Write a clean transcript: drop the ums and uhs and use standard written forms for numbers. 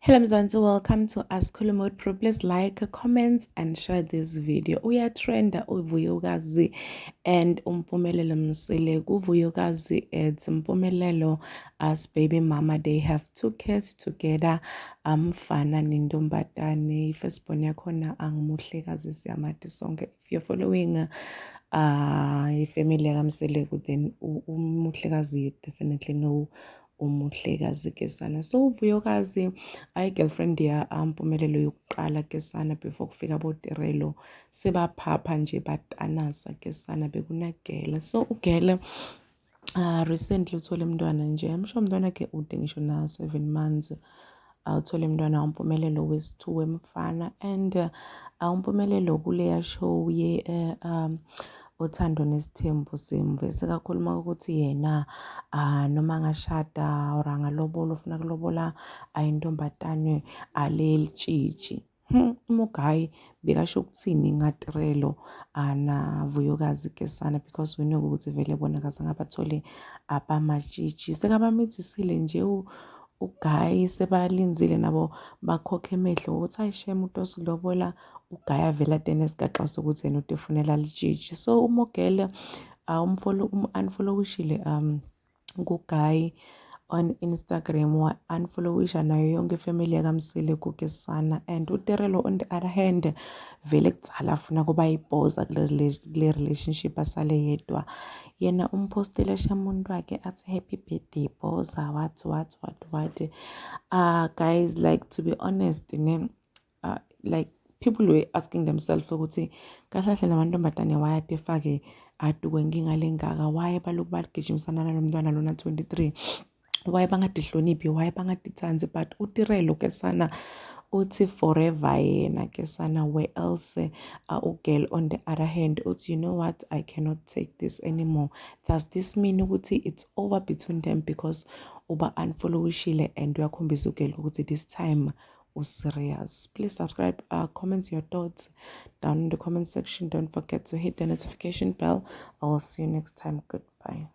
Hello Mzansi, welcome to unfollowed. Please like, comment and share this video. We are trend Vuyokazi and Mpumelelo Mseleku. Vuyokazi it's Mpumelelo as baby mama. They have two kids together. Mfana nindombatane. Firstborn yakhona angumuhlekazi siyamathi sonke. If you're following ifamily yakamseleku, then umuhlekazi you definitely know umuhlekazi ke sana. So Vuyokazi girlfriend ya Mpumelelo yokuqala ke sana before kufika boTerelo sebaphapha nje batanasa ke sana bekunagela. So ugele recently uthole umntwana nje. I'm sure umntwana ke ude ngisho na 7 months. Uthole umntwana uMpumelelo wesi-2 wemfana and uMpumelelo kuleya show ye uthando nesithembu simve sekakhuluma ukuthi yena noma angashada or angalobola ufuna kulobola ayintombatane alelitshitshi. Umugayi bekasho ukuthini ngaTerelo na Vuyokazi ke sana because we know ukuthi vele bona kazange bathole abamatshitshi sekabamithizile nje ugayi sebalinzile nabo bakhokhe emehlo ukuthi ayishem umuntu osilobola ugaya vela tena esigaxa sokuthi yena utefunela litshitshi. So umogele unfollowishile kugayi on Instagram wa-unfollowisha nayo yonke ifamily yakamseleku ke sana and uTerelo on the other hand vele kutsala afuna kuba yiboza kule relationship asale yedwa. Yena umpostele shamuntu wakhe athi happy birthday boza what. Guys, like to be honest like people were asking themselves ukuthi kahle kahle lamantombatane wayadefake aduke nkinga lengaka why baloku bagijimisana nalomntwana lona 23 why bangadihloniphi why bangadithanzi but uTerelo ke sana uthi forever yena ke sana where else girl on the other hand uthi you know what I cannot take this anymore. Does this mean ukuthi it's over between them because uba unfollowishile and uyakhombisa ugirl ukuthi this time serious? Please subscribe, comment your thoughts down in the comment section. Don't forget to hit the notification bell. I will see you next time. Goodbye.